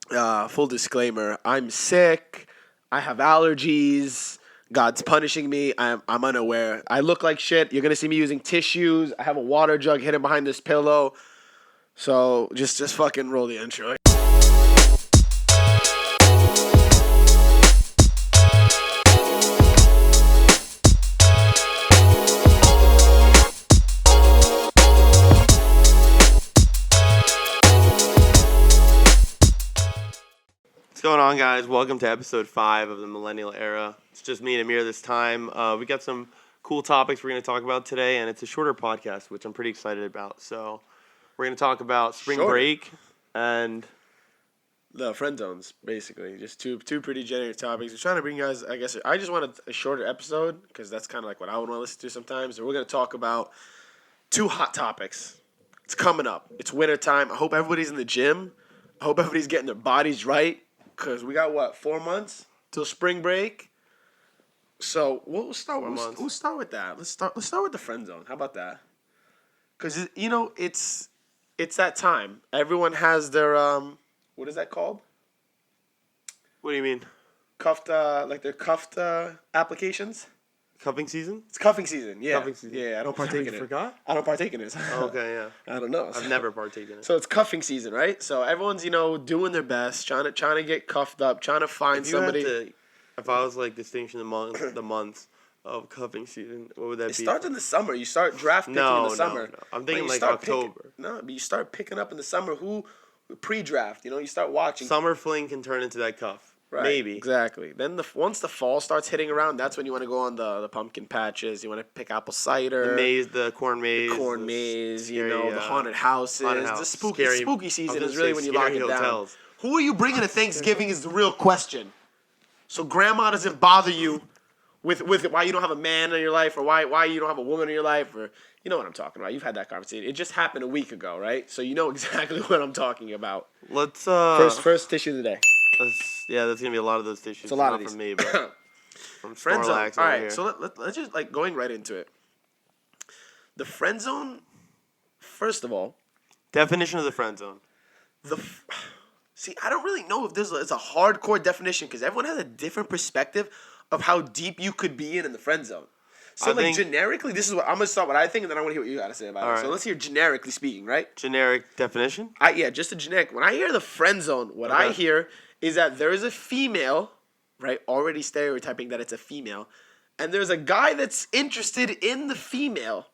Full disclaimer: I'm sick. I have allergies. God's punishing me. I'm unaware. I look like shit. You're gonna see me using tissues. I have a water jug hidden behind this pillow. So just fucking roll the intro. What's going on, guys? Welcome to episode 5 of the Millennial Era. It's just me and Amir this time. We got some cool topics we're going to talk about today, and it's a shorter podcast, which I'm pretty excited about. So we're going to talk about spring break and the friend zones, basically. Just two pretty generic topics. We're trying to bring you guys, I guess, I just wanted a shorter episode because that's kind of like what I would want to listen to sometimes. And we're going to talk about 2 hot topics. It's coming up. It's winter time. I hope everybody's in the gym. I hope everybody's getting their bodies right. Because we got, 4 months till spring break? So we'll start with that. Let's start with the friend zone. How about that? Because, it's that time. Everyone has their, what is that called? what do you mean? Their cuffed applications? Cuffing season? It's cuffing season, yeah. Cuffing season. Yeah, I don't partake in it. Forgot? I don't partake in it. Okay, yeah. I don't know. I've never partaken in it. So it's cuffing season, right? So everyone's, doing their best, trying to get cuffed up, trying to find somebody. If I was like distinguishing the months of cuffing season, what would that be? It starts in the summer. You start draft picking in the summer. No. I'm thinking like October. But you start picking up in the summer. Who pre-draft? You start watching. Summer fling can turn into that cuff. Right, maybe. Exactly. Then once the fall starts hitting around, that's when you want to go on the pumpkin patches. You want to pick apple cider. The corn maze. The corn maze, the haunted houses. The spooky season is really when you lock it down. Who are you bringing to Thanksgiving is the real question. So grandma doesn't bother you with why you don't have a man in your life or why you don't have a woman in your life or you know what I'm talking about. You've had that conversation. It just happened a week ago, right? So you know exactly what I'm talking about. Let's first tissue of the day. There's gonna be a lot of those tissues. It's a lot Not of these. from me, but from friend zone. Snorlax All right, here. so let's just going right into it. The friend zone. First of all, definition of the friend zone. See, I don't really know if it's a hardcore definition because everyone has a different perspective of how deep you could be in the friend zone. So generically, this is what I'm gonna start. What I think, and then I want to hear what you got to say about it. Right. So let's hear generically speaking, right? Generic definition. Just a generic. When I hear the friend zone, what I hear is that there is a female, right? Already stereotyping that it's a female, and there's a guy that's interested in the female,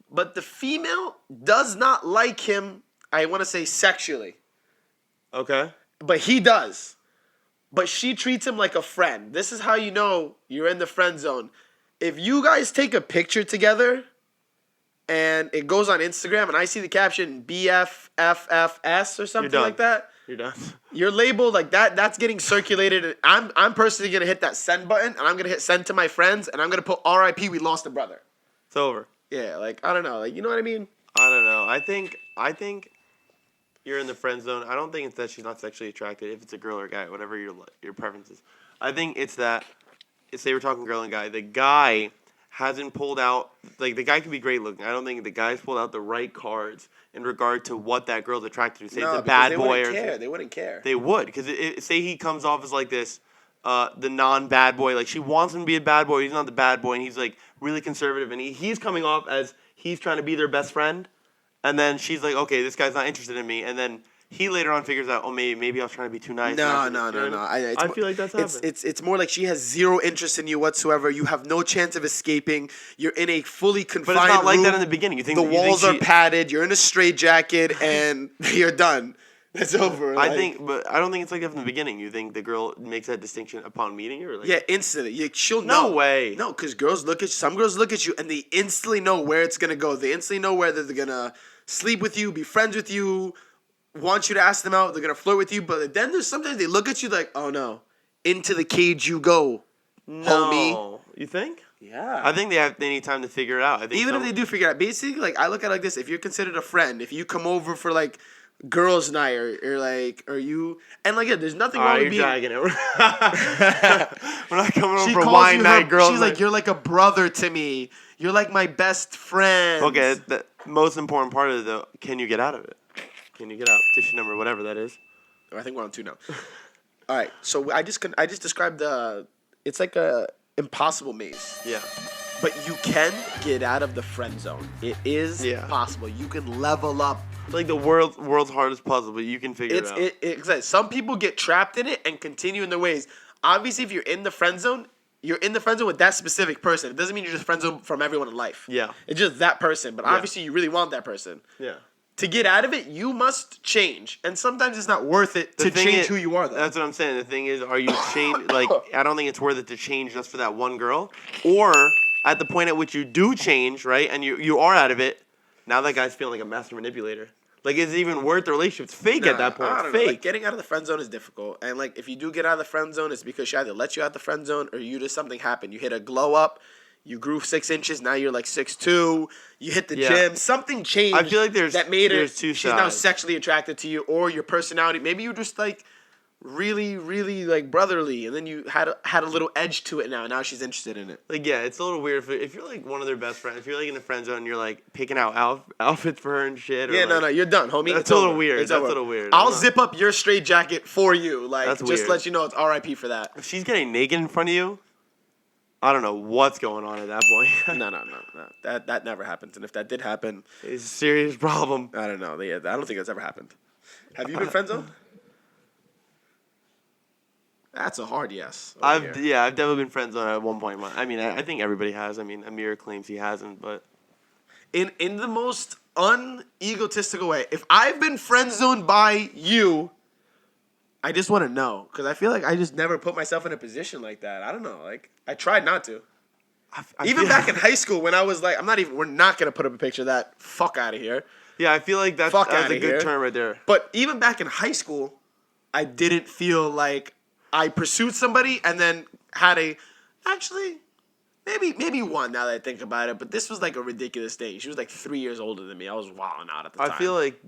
but the female does not like him. I want to say sexually. Okay. But he does. But she treats him like a friend. This is how you know you're in the friend zone. If you guys take a picture together and it goes on Instagram and I see the caption BFFFS or something like that. You're done. You're labeled like that. That's getting circulated. I'm personally going to hit that send button and I'm going to hit send to my friends and I'm going to put RIP, we lost a brother. It's over. Yeah, I don't know. You know what I mean? I don't know. I think you're in the friend zone. I don't think it's that she's not sexually attracted. If it's a girl or a guy, whatever your preference is. I think it's that, say we're talking girl and guy, the guy hasn't pulled out, the guy can be great looking. I don't think the guy's pulled out the right cards in regard to what that girl's attracted to. Say it's a bad boy or they wouldn't care. They would, because say he comes off as like this, the non-bad boy. Like she wants him to be a bad boy. He's not the bad boy, and he's like really conservative, and he's coming off as he's trying to be their best friend. And then she's like, okay, this guy's not interested in me. And then he later on figures out, maybe I was trying to be too nice. No. I feel like that's happening. It's more like she has zero interest in you whatsoever. You have no chance of escaping. You're in a fully confined room. But it's not like that in the beginning. You think the walls are padded. You're in a straitjacket, and you're done. It's over. But I don't think it's like that from the beginning. You think the girl makes that distinction upon meeting you? Or yeah, instantly. She'll know. No way. No, because some girls look at you, and they instantly know where it's going to go. They instantly know whether they're going to sleep with you, be friends with you, want you to ask them out, they're going to flirt with you. But then there's sometimes they look at you like, oh, no, into the cage you go, homie. You think? Yeah. I think they need time to figure it out. Even if they do figure it out. Basically, I look at it like this. If you're considered a friend, if you come over for, girls' night or you and there's nothing wrong with being. Dragging it. We're not coming over for wine night, girls. She's like, you're like a brother to me. You're like my best friend. Okay, the most important part of it though, can you get out of it? Can you get out? Tissue number, whatever that is. I think we're on 2 now. All right, so I just described it's like a impossible maze. Yeah. But you can get out of the friend zone. It is possible. You can level up. It's like the world's hardest puzzle, but you can figure it out. Exactly. Some people get trapped in it and continue in their ways. Obviously, if you're in the friend zone, you're in the friend zone with that specific person. It doesn't mean you're just friend zone from everyone in life. Yeah. It's just that person. But obviously, you really want that person. Yeah. To get out of it, you must change. And sometimes it's not worth it to change who you are, though. That's what I'm saying. The thing is, are you change? Like, I don't think it's worth it to change just for that one girl. Or at the point at which you do change, right, and you are out of it, now that guy's feeling like a master manipulator. Like, is it even worth the relationship? It's fake at that point. I don't Fake. know. Like, getting out of the friend zone is difficult. And, like, if you do get out of the friend zone, it's because she either let you out the friend zone or you just something happened. You hit a glow up. You grew 6 inches. Now you're like 6'2". You hit the gym. Something changed. I feel like there's two she's now sexually attracted to you, or your personality. Maybe you're just like really, really like brotherly, and then you had a little edge to it now. Now she's interested in it. Like, yeah, it's a little weird if you're like one of their best friends. If you're like in the friend zone, and you're like picking out outfits for her and shit. Or Yeah, like, no, you're done, homie. That's it's a little over. weird. It's That's over. a little weird. I'll zip up your straight jacket for you. Like, That's just weird. let you know it's R.I.P. for that. If she's getting naked in front of you, I don't know what's going on at that point. No. That never happens. And if that did happen, It's a serious problem. I don't know. I don't think that's ever happened. Have you been friend zoned? That's a hard yes. I've definitely been friend zoned at one point. I mean, I think everybody has. I mean, Amir claims he hasn't, but in the most unegotistical way, if I've been friend zoned by you, I just want to know, because I feel like I just never put myself in a position like that. I don't know. Like, I tried not to. Even back in high school when I was like, we're not going to put up a picture of that. Fuck out of here. Yeah, I feel like that's a good term right there. But even back in high school, I didn't feel like I pursued somebody and then had maybe one now that I think about it, but this was like a ridiculous thing. She was like 3 years older than me. I was wilding out at the time. I feel like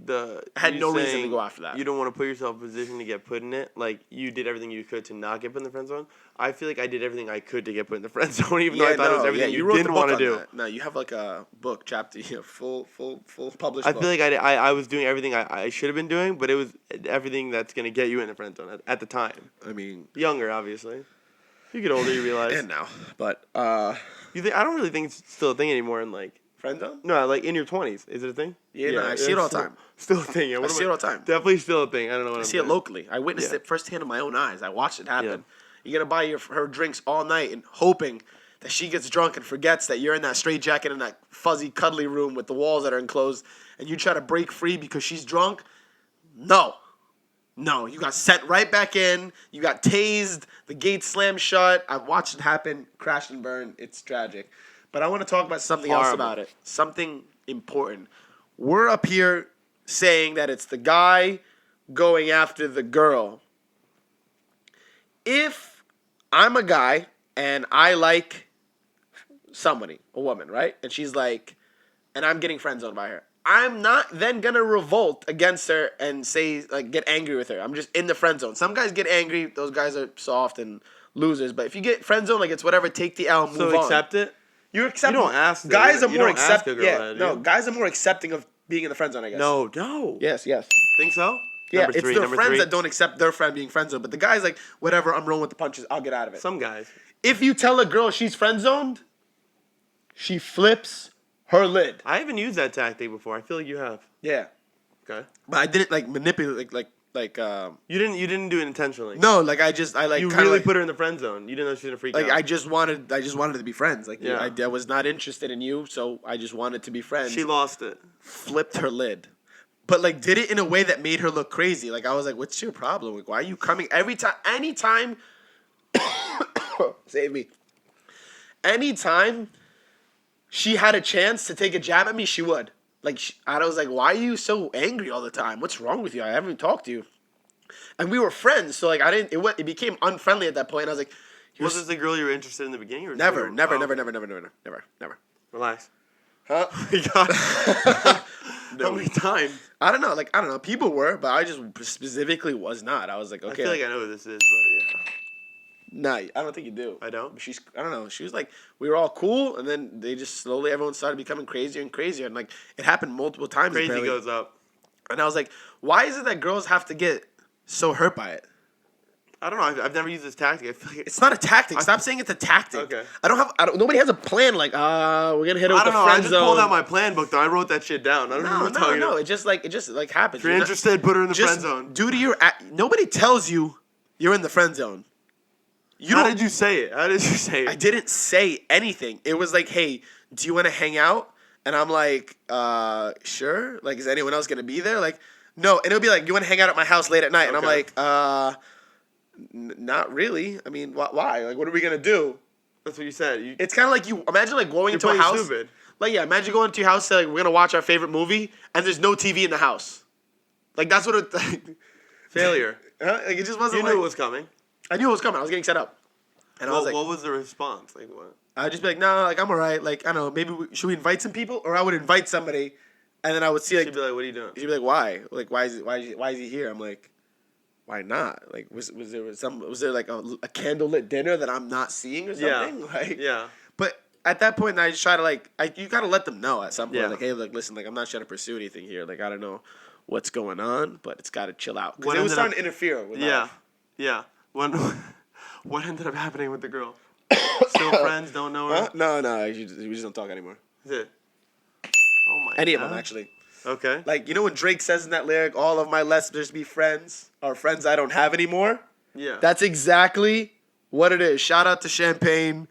I had no reason to go after that. You don't want to put yourself in a position to get put in it. Like, you did everything you could to not get put in the friend zone. I feel like I did everything I could to get put in the friend zone, even though I thought it was everything you didn't want to do. No, you have like a book chapter, full published I book. feel like I was doing everything I should have been doing, but it was everything that's going to get you in the friend zone at the time. I mean, younger, obviously. You get older, you realize. And now, but you think I don't really think it's still a thing anymore in like friend zone. No, like in your 20s, is it a thing? Yeah, no, I see it all the time. Still a thing. Yeah, I see it all the time. Definitely still a thing. I don't know what I see it locally. I witnessed it firsthand in my own eyes. I watched it happen. Yeah. You're gonna buy her drinks all night and hoping that she gets drunk and forgets that you're in that straitjacket in that fuzzy, cuddly room with the walls that are enclosed, and you try to break free because she's drunk. No, you got sent right back in. You got tased. The gate slammed shut. I've watched it happen. Crash and burn. It's tragic. But I want to talk about something else about it. Something important. We're up here saying that it's the guy going after the girl. If I'm a guy and I like somebody, a woman, right? And she's like, and I'm getting friend zoned by her. I'm not then going to revolt against her and say, like, get angry with her. I'm just in the friend zone. Some guys get angry. Those guys are soft and losers. But if you get friend zone, like, it's whatever, take the L, move on. So accept it? You accept. You don't ask. Guys are you more don't ask a accepting. girl Yeah, that, no, guys are more accepting of being in the friend zone, I guess. No. Yes. Think so? Yeah, Number it's three, their number friends three. that don't accept their friend being friend zoned. But the guy's like, whatever, I'm rolling with the punches. I'll get out of it. Some guys. If you tell a girl she's friend zoned, she flips her lid. I haven't used that tactic before. I feel like you have. Yeah. Okay. But I didn't like manipulate like You didn't do it intentionally. no, like I You really put her in the friend zone. You didn't know she was gonna freak like out. I just wanted to be friends. Like Yeah. I was not interested in you, so I just wanted to be friends. She lost it. Flipped her lid. But like did it in a way that made her look crazy. Like I was like, "What's your problem? Like why are you coming anytime save me. Anytime she had a chance to take a jab at me, she would. Like I was like, "Why are you so angry all the time? What's wrong with you? I haven't talked to you." And we were friends, so like I didn't. It became unfriendly at that point. I was like, Was this the girl you were interested in the beginning? Or Never. Relax. Huh? How many times? I don't know. People were, but I just specifically was not. I was like, okay. I feel like I know who this is, but yeah. Nah, I don't think you do. I don't? I don't know. She was like, we were all cool, and then they just slowly, everyone started becoming crazier and crazier. And, like, it happened multiple times. Crazy apparently. goes up. And I was like, why is it that girls have to get so hurt by it? I don't know. I've never used this tactic. I feel like It's not a tactic. Stop saying it's a tactic. Okay. Nobody has a plan like, we're gonna hit it with I don't the know. I friend just zone. pulled out my plan book though. I wrote that shit down. I don't know what you're talking about. It just happens. If you're interested, put her in the friend zone. Due to nobody tells you you're in the friend zone. How did you say it? I didn't say anything. It was like, hey, do you want to hang out? And I'm like, sure. Like, is anyone else gonna be there? Like, no. And it'll be like, you want to hang out at my house late at night? And I'm like, not really. I mean, why? Like, what are we gonna do? That's what you said. It's kind of like you imagine like going into a house. Stupid. Like, yeah, imagine going to your house. Like, we're gonna watch our favorite movie, and there's no TV in the house. Like, that's what it. Failure. Like, it just wasn't. You knew it was coming. I knew it was coming. I was getting set up. And I was like, what was the response? Like what? I'd just be like, no, like I'm alright. Like I don't know, maybe should we invite some people? Or I would invite somebody, and then I would see like, She'd be like, what are you doing? she'd be like, why? Like why is he here? I'm like, why not? Like was there like a candlelit dinner that I'm not seeing or something? Yeah. Like Yeah. But at that point, I just try to like, you gotta let them know at some point, Yeah. like, hey, look, listen, like I'm not trying to pursue anything here. Like I don't know what's going on, but it's gotta chill out because What it was ended starting to interfere with Yeah. life. Yeah. What ended up happening with the girl? Still friends? Don't know her? Huh? No, we just don't talk anymore. Is it? Oh my. Any God. of them actually. Okay. Like, you know when Drake says in that lyric, all of my let's just be friends are friends I don't have anymore? Yeah. That's exactly what it is. Shout out to Champagne.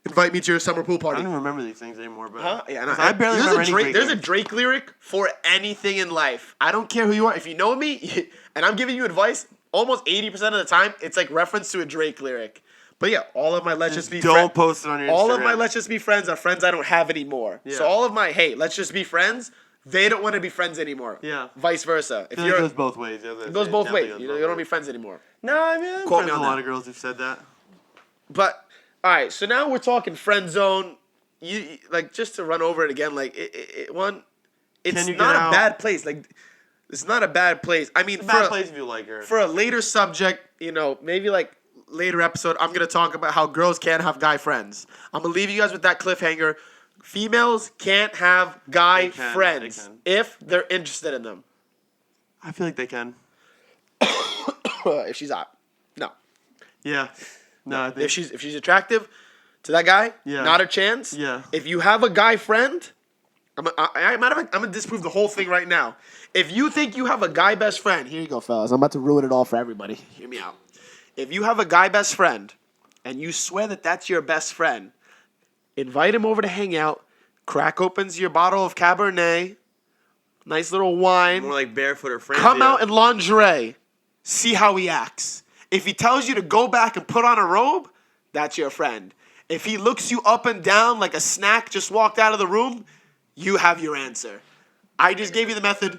Invite me to your summer pool I party. don't even remember these things anymore, but Huh? Yeah, I barely remember any Drake There's a lyrics. Drake lyric for anything in life. I don't care who you are. If you know me and I'm giving you advice, almost 80% of the time, it's like reference to a Drake lyric. But yeah, all of my let's just be Don't friends. post it on your All of Instagram. my let's just be friends are friends I don't have anymore. Yeah. So all of my, hey, let's just be friends, they don't want to be friends anymore. Yeah. Vice versa. If I feel like it goes both ways. it goes both ways. You don't be friends anymore. No, I mean, I'm Quote friends me with on a lot that. of girls who've said that. But all right, so now we're talking friend zone. You like just to run over it again. Like it's Can you not get a out? bad place. Like it's not a bad place. I mean, It's a bad place if you like her. for a later subject, maybe like later episode, I'm gonna talk about how girls can't have guy friends. I'm gonna leave you guys with that cliffhanger. Females can't have guy They can, friends they can. if they're interested in them. I feel like they can. If she's hot, no. Yeah. No, I think. If she's attractive to that guy, Yeah. not a chance. Yeah. If you have a guy friend, matter of fact, I'm gonna disprove the whole thing right now. If you think you have a guy best friend, here you go, fellas. I'm about to ruin it all for everybody. Hear me out. If you have a guy best friend, and you swear that that's your best friend, invite him over to hang out. Crack opens your bottle of Cabernet, nice little wine. More like barefoot or friends. Come out in lingerie. See how he acts. If he tells you to go back and put on a robe, that's your friend. If he looks you up and down like a snack just walked out of the room, you have your answer. I just gave you the method.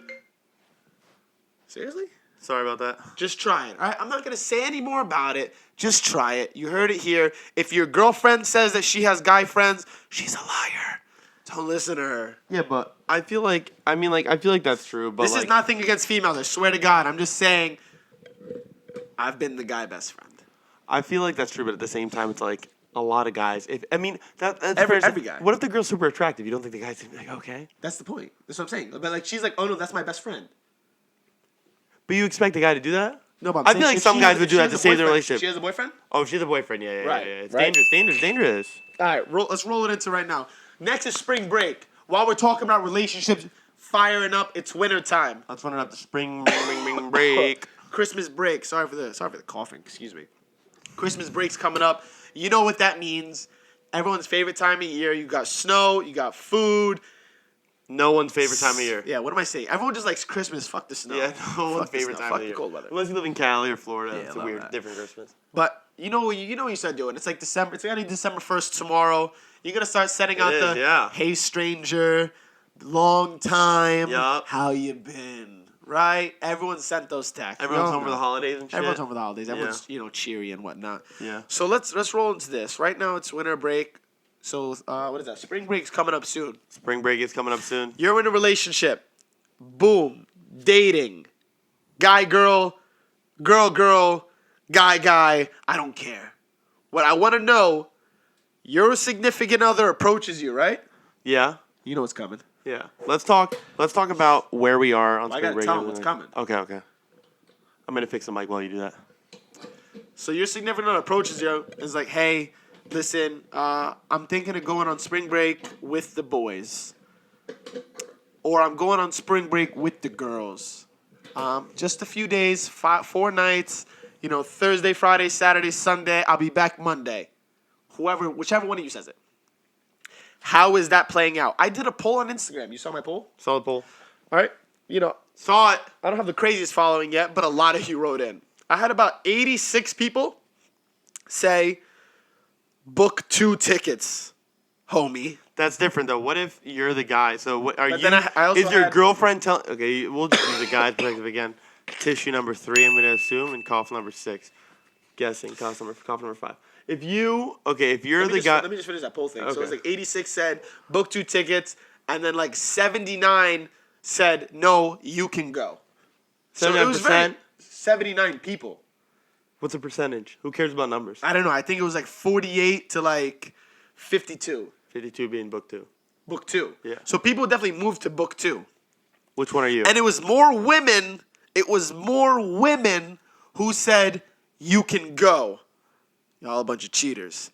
Seriously? Sorry about that. Just try it. All right? I'm not going to say any more about it. Just try it. You heard it here. If your girlfriend says that she has guy friends, she's a liar. Don't listen to her. Yeah, but I feel like that's true. But This is nothing against females. I swear to God. I'm just saying I've been the guy best friend. I feel like that's true, but at the same time, it's like a lot of guys. That's Every fair. guy. What if the girl's super attractive? You don't think the guy's gonna be like, okay? That's the point. That's what I'm saying. But like, she's like, oh no, that's my best friend. But you expect the guy to do that? No, but I'm I saying feel like if some she guys has- would if do she that has to a save their boyfriend- relationship. She has a boyfriend? Oh, she's a boyfriend. Yeah. Right, It's right. dangerous. All right, let's roll it into right now. Next is spring break. While we're talking about relationships firing up, it's winter time. Let's run it up the spring break. Christmas break. Sorry for the coughing. Excuse me. Christmas break's coming up. You know what that means. Everyone's favorite time of year. You got snow. You got food. No one's favorite time of year. Yeah, what am I saying? Everyone just likes Christmas. Fuck the snow. Yeah, no Fuck one's the favorite snow. time Fuck of the the year. cold weather. Unless you live in Cali or Florida, Yeah, it's a love weird, that. different Christmas. But you know what you start doing. It's like December. It's gonna be December 1st tomorrow. You're gonna start setting out is, the yeah. hey stranger, long time. Yup. How you been? Right? Everyone sent those texts. Everyone's We all home for the know. holidays and shit. Everyone's home for the holidays. Everyone's cheery and whatnot. Yeah. So let's roll into this. Right now it's winter break. So what is that? Spring break's coming up soon. Spring break is coming up soon. You're in a relationship. Boom. Dating. Guy girl, girl, guy. I don't care. What I want to know, your significant other approaches you, right? Yeah. You know what's coming. Yeah. Let's talk about where we are on I spring gotta break. tell 'em what's coming. Okay. I'm gonna fix the mic while you do that. So your significant other approaches you and is like, hey, listen, I'm thinking of going on spring break with the boys. Or I'm going on spring break with the girls. Just a few days, 4 nights, Thursday, Friday, Saturday, Sunday. I'll be back Monday. Whichever one of you says it. How is that playing out? I did a poll on Instagram. You saw my poll? Saw the poll. All right. Saw it. I don't have the craziest following yet, but a lot of you wrote in. I had about 86 people say, book 2 tickets, homie. That's different though. What if you're the guy? So what are But you? then I also is your had- girlfriend telling? Okay, we'll just use the guy's perspective again. Tissue number 3, I'm gonna assume, and cough number 6. Guessing cough number 5. If you're the guy. Let me just finish that poll thing. So Okay. it was like 86 said book 2 tickets, and then like 79 said no, you can go. So it was 79 people. What's the percentage? Who cares about numbers? I don't know. I think it was like 48 to like 52. 52 being book 2. Book 2. Yeah. So people definitely moved to book 2. Which one are you? And it was more women. It was more women who said you can go. Y'all a bunch of cheaters.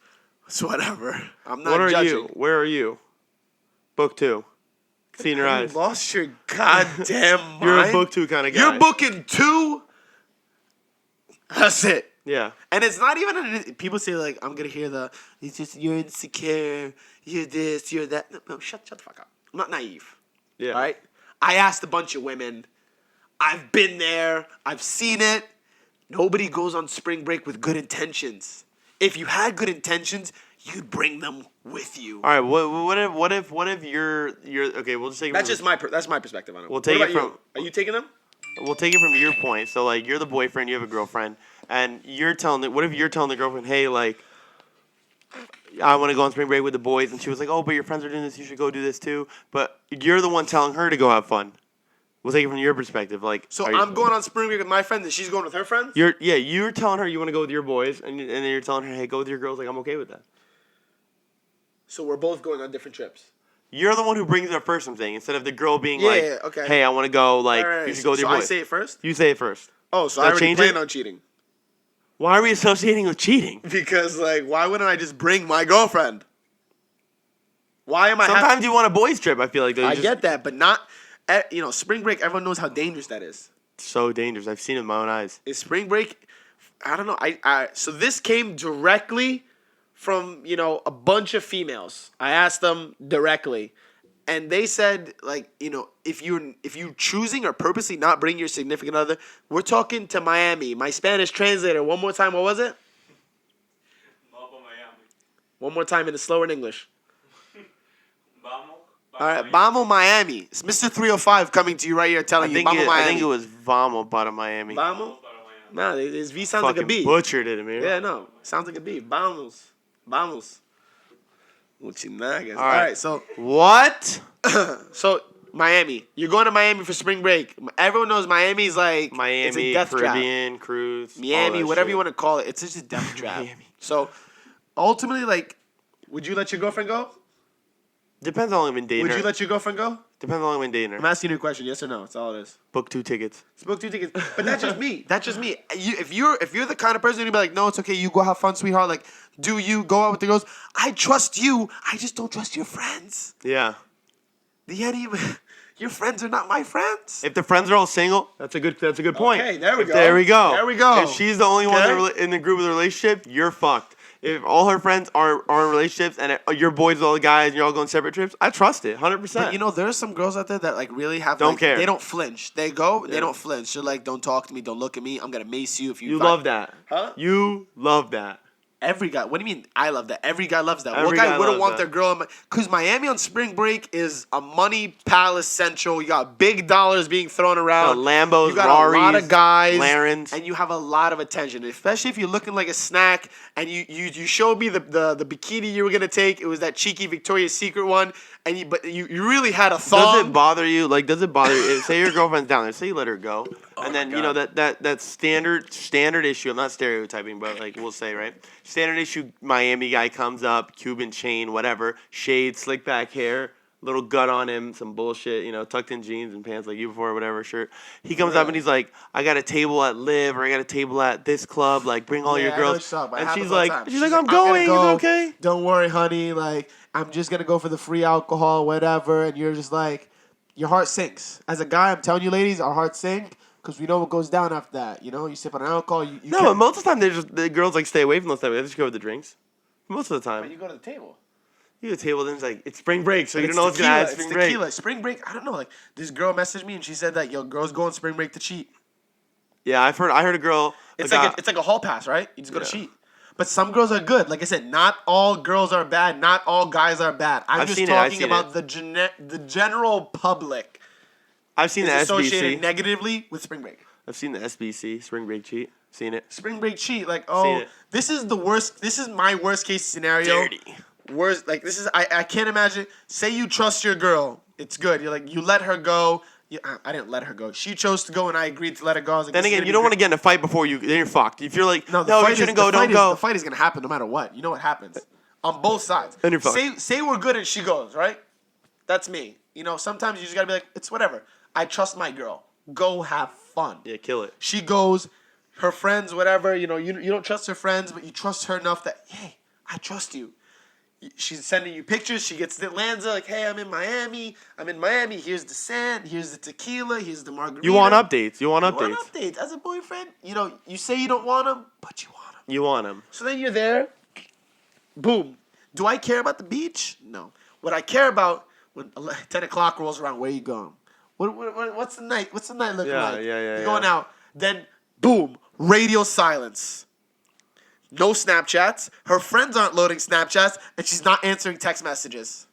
It's whatever. I'm not what are judging. you? Where are you? Book 2. Seeing your You eyes. lost your goddamn mind. You're a book 2 kind of guy. You're booking 2. That's it. Yeah. And it's not even people say like I'm gonna hear it's just you're insecure, you're this, you're that. No, shut the fuck up. I'm not naive. Yeah. All right. I asked a bunch of women. I've been there. I've seen it. Nobody goes on spring break with good intentions. If you had good intentions, you'd bring them with you. All right. What if you're okay? We'll just take. That's my perspective on it. We'll take what it about from. you? Are you taking them? We'll take it from your point. So like you're the boyfriend, you have a girlfriend, and what if you're telling the girlfriend, hey, like, I want to go on spring break with the boys, and she was like, oh, but your friends are doing this, you should go do this too. But you're the one telling her to go have fun. We'll take it from your perspective. Like, So I'm going on spring break with my friends, and she's going with her friends. You're telling her you want to go with your boys, and then you're telling her, hey, go with your girls. Like, I'm okay with that. So we're both going on different trips. You're the one who brings it up first, I'm saying, instead of the girl being okay. hey, I want to go, like, All right. you should go with your So boys. I say it first? You say it first. Oh, so That I already change it? planned on cheating. Why are we associating with cheating? Because, like, why wouldn't I just bring my girlfriend? Why am I Sometimes you want a boys trip, I feel like. Though. I get that, but not, spring break, everyone knows how dangerous that is. So dangerous. I've seen it with my own eyes. Is spring break, I don't know. So this came directly from, a bunch of females. I asked them directly. And they said, like, if you're choosing or purposely not bring your significant other, we're talking to Miami. My Spanish translator, one more time, what was it? One more time in the slower in English. All right, Vamos Miami. It's Mr. 305 coming to you right here telling you Vamos Miami. I think it was Vamos para Miami. Vamos? Nah, his V sounds like a B. Butchered it, Amir. Yeah, no. Sounds like a B. Vamos. Uchinagas. All right. right, so What? so Miami. You're going to Miami for spring break. Everyone knows Miami's like it's a Miami, death Caribbean, cruise. Miami, whatever you want to call it. It's just a death trap. Miami. So ultimately, like, would you let your girlfriend go? Depends on how long I've been dating Would her. you let your girlfriend go? Depends on how long I've been dating I'm her. asking you a question. Yes or no? That's all it is. Book 2 tickets. Book 2 tickets. But that's just me. That's just me. If you're the kind of person who'd be like, no, it's okay. You go have fun, sweetheart. Like, do you go out with the girls? I trust you. I just don't trust your friends. Yeah. Your friends are not my friends. If the friends are all single, that's a good point. Okay, there we go. There we go. There we go. If she's the only Okay. one in the group with a relationship, you're fucked. If all her friends are in relationships and your boys are all the guys and you're all going separate trips, I trust it 100%. But there are some girls out there that like really have Don't care. They don't flinch. They go. They Yeah. don't flinch. They're like, don't talk to me. Don't look at me. I'm gonna mace you if you. You love that. Huh? You love that. Every guy. What do you mean? I love that. Every guy loves that. What Every guy guy wouldn't loves want that. their girl? Because Miami on spring break is a money palace central. You got big dollars being thrown around. Lambos, you got Raris, a lot of guys, Larens. and you have a lot of attention. Especially if you're looking like a snack. And you showed me the bikini you were gonna take. It was that cheeky Victoria's Secret one. And you really had a thong. Does it bother you? Like, does it bother you? Say your girlfriend's down there. Say you let her go, and then God. that standard issue. I'm not stereotyping, but like we'll say right. Standard issue. Miami guy comes up, Cuban chain, whatever, shade, slick back hair, little gut on him, some bullshit, tucked in jeans and pants like you before or whatever shirt. He comes up and he's like, I got a table at Live or I got a table at this club. Like, bring all your I know girls. what you're talking about. It And happens she's all the like, time. I'm going. Go. Is it okay? Don't worry, honey. Like, I'm just gonna go for the free alcohol, whatever. And you're just like, your heart sinks. As a guy, I'm telling you, ladies, our hearts sink because we know what goes down after that. You sip on alcohol. No, but most of the time the girls like stay away from those type. They just go with the drinks. Most of the time. But you go to the table. You go to the table, then it's like, it's spring break, so But you don't know what's going to happen. It's tequila. Spring break, I don't know. Like, this girl messaged me and she said that, girls go on spring break to cheat. Yeah, I heard a girl. It's like a hall pass, right? You just go to cheat. But some girls are good. Like I said, not all girls are bad. Not all guys are bad. I'm just talking about the general public. I've seen the SBC. Associated negatively with spring break. I've seen the SBC, spring break cheat. Seen it. Spring break cheat. Like, this is the worst. This is my worst case scenario. Dirty. Worst, like, this is, I can't imagine. Say you trust your girl. It's good. You're like, you let her go. I didn't let her go. She chose to go, and I agreed to let her go. I was like, then again, you don't want to get in a fight before then you're fucked. If you're like, no, you shouldn't go, don't go. The fight is going to happen no matter what. You know what happens. On both sides. Then you're fucked. Say we're good and she goes, right? That's me. Sometimes you just got to be like, it's whatever. I trust my girl. Go have fun. Yeah, kill it. She goes, her friends, whatever. You don't trust her friends, but you trust her enough that, hey, I trust you. She's sending you pictures. She gets to Atlanta, like, hey, I'm in Miami. Here's the sand. Here's the tequila. Here's the margarita. You want updates. You want updates. As a boyfriend, you say you don't want them, but you want them. You want them. So then you're there. Boom. Do I care about the beach? No. What I care about, when 10 o'clock rolls around, where you going? What's the night? What's the night looking like? Yeah. You're going out. Then, boom, radio silence. No Snapchats. Her friends aren't loading Snapchats, and she's not answering text messages.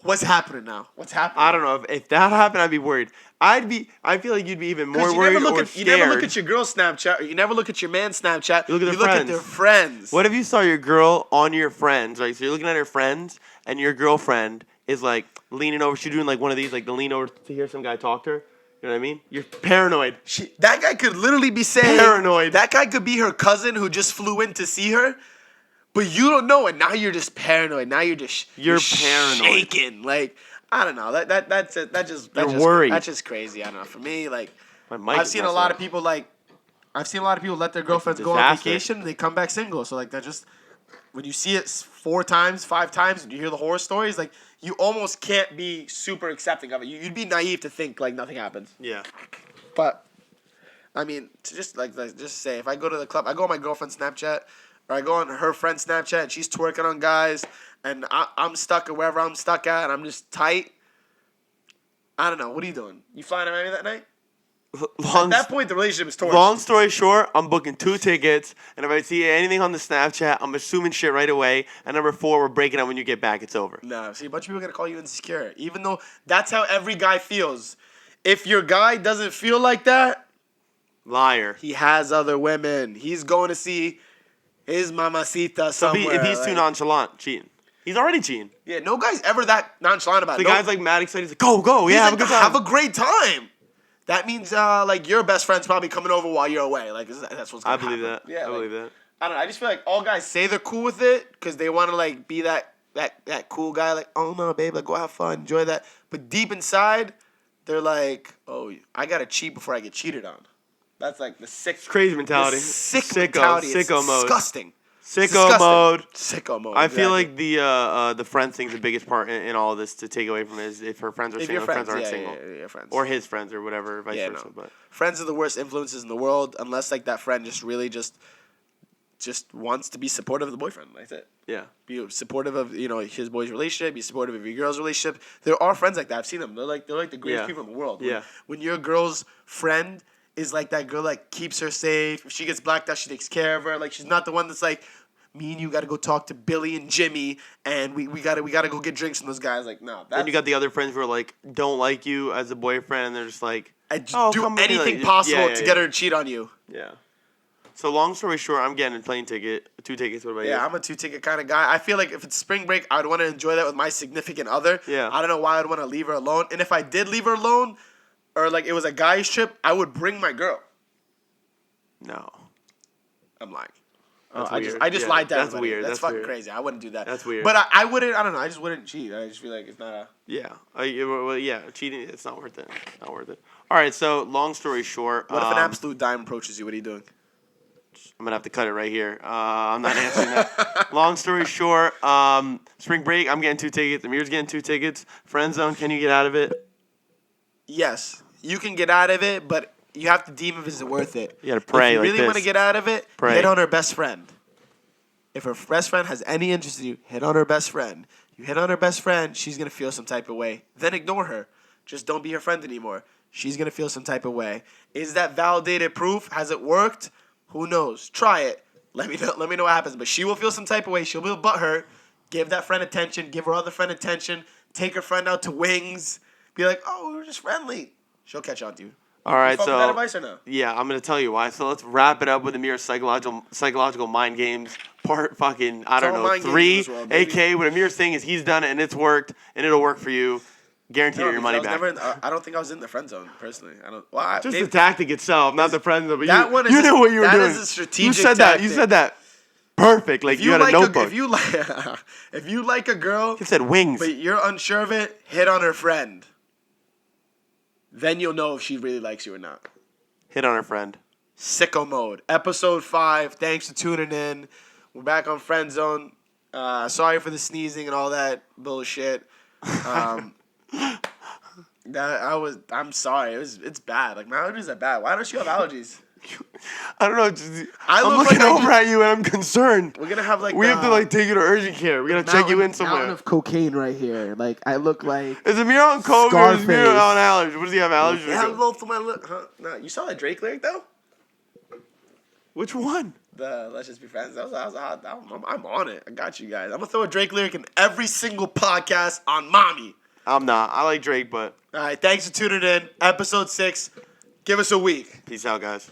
What's happening now? What's happening? I don't know. If that happened, I'd be worried. I feel like you'd be even more worried or scared. You never look at your girl's Snapchat, or you never look at your man's Snapchat. You look at their friends. What if you saw your girl on your friends, right? So you're looking at her friends, and your girlfriend is like leaning over. She's doing like one of these, like the lean over to hear some guy talk to her. You know what I mean? You're paranoid. That guy could literally be saying... Paranoid. That guy could be her cousin who just flew in to see her, but you don't know it. Now you're just paranoid. Now you're paranoid. Shaking. Like, I don't know. That's worried. That's just crazy. I don't know. For me, like, I've seen a lot of people let their girlfriends go on vacation and they come back single. So, like, that just... When you see it 4 times, 5 times, and you hear the horror stories, like, you almost can't be super accepting of it. You'd be naive to think, like, nothing happens. Yeah. But, I mean, to just say, if I go to the club, I go on my girlfriend's Snapchat, or I go on her friend's Snapchat, and she's twerking on guys, and I'm stuck or wherever I'm stuck at, and I'm just tight. I don't know. What are you doing? You flying to Miami that night? At that point, the relationship is torn. Long story short, I'm booking 2 tickets, and if I see anything on the Snapchat, I'm assuming shit right away. And number 4, we're breaking up when you get back. It's over. No, see, a bunch of people are going to call you insecure, even though that's how every guy feels. If your guy doesn't feel like that, liar. He has other women. He's going to see his mamacita somewhere. If he's too nonchalant, cheating. He's already cheating. Yeah, no guy's ever that nonchalant about it. The guy's like mad excited. He's like, go, yeah, have a good time. Have a great time. That means like your best friend's probably coming over while you're away. Like that's what's going to happen. I believe that. Yeah, I believe that. I don't know. I just feel like all guys say they're cool with it because they want to like be that cool guy. Like, oh no, babe, like go have fun, enjoy that. But deep inside, they're like, oh, I gotta cheat before I get cheated on. That's like the sick, crazy mentality. Mentality. Sicko mode. Disgusting. Sicko mode. Sicko mode. I feel like the friends thing's the biggest part in all of this to take away from it is if her friends are single, friends aren't single. Yeah, friends. Or his friends or whatever, vice versa. No. But friends are the worst influences in the world unless like that friend just really just wants to be supportive of the boyfriend. That's it. Yeah. Be supportive of, his boy's relationship, be supportive of your girl's relationship. There are friends like that. I've seen them. They're like the greatest people in the world. When your girl's friend is like that girl like keeps her safe. If she gets blacked out, she takes care of her. Like she's not the one that's like, me and you got to go talk to Billy and Jimmy, and we got to go get drinks from those guys. Like, no. Then you got the other friends who are like, don't like you as a boyfriend, and they're just like, do anything possible to get her to cheat on you. Yeah. So long story short, I'm getting a plane ticket, 2 tickets. What about you? Yeah, I'm a 2-ticket kind of guy. I feel like if it's spring break, I'd want to enjoy that with my significant other. Yeah. I don't know why I'd want to leave her alone. And if I did leave her alone, or like it was a guy's trip, I would bring my girl. No. I'm lying. I just lied to That's everybody. weird. That's fucking weird. crazy. I wouldn't do that. That's weird. But I wouldn't. I don't know. I just wouldn't cheat. I just feel like it's not a. Yeah. Cheating. It's not worth it. Not worth it. All right. So long story short. What if an absolute dime approaches you? What are you doing? I'm gonna have to cut it right here. I'm not answering that. Long story short. Spring break. I'm getting 2 tickets. Amir's getting 2 tickets. Friend zone. Can you get out of it? Yes, you can get out of it, but you have to deem if it's worth it. You gotta pray If you like really this. want to get out of it, Pray. hit on her best friend. If her best friend has any interest in you, hit on her best friend. You hit on her best friend, she's gonna feel some type of way. Then ignore her. Just don't be her friend anymore. She's gonna feel some type of way. Is that validated proof? Has it worked? Who knows? Try it. Let me know. Let me know what happens. But she will feel some type of way. She'll be butthurt. Give that friend attention. Give her other friend attention. Take her friend out to Wings. Be like, oh, we were just friendly. She'll catch on to you. All right. You fuck So with that advice or no? yeah, I'm gonna tell you why. So let's wrap it up with Amir's psychological mind games part. Fucking I don't all know mind games 3. as well, baby. AK. What Amir's saying is he's done it and it's worked and it'll work for you. Guaranteed No, your because money I was back. never in, I don't think I was in the friend zone personally. I don't. Well, Just maybe, the tactic itself, not the friend zone. But that you, one is you a- knew what you were that doing. is a strategic You said that. You tactic. said that. Perfect. Like you had a notebook. If you like, if you like a girl, You said wings. but you're unsure of it, hit on her friend. Then you'll know if she really likes you or not. Hit on her friend. Sicko mode, episode 5. Thanks for tuning in. We're back on friend zone. Sorry for the sneezing and all that bullshit. I'm sorry. It's bad. Like my allergies are bad. Why don't you have allergies? I don't know. I I'm look looking like I over just- at you and I'm concerned. We're gonna have like We have to like take you to urgent care. We gotta check you in somewhere. Mountain of cocaine right here. Like I look like. Is Amir on coke or is Amir Scarface. on allergies? What does he have allergies Yeah, to? low for my lip. Huh? No, you saw that Drake lyric though. Which one? The Let's Just Be Friends. That was a hot. I'm on it. I got you guys. I'm gonna throw a Drake lyric in every single podcast on Mommy. I'm not. I like Drake, but All right. Thanks for tuning in. Episode 6. Give us a week. peace out, guys.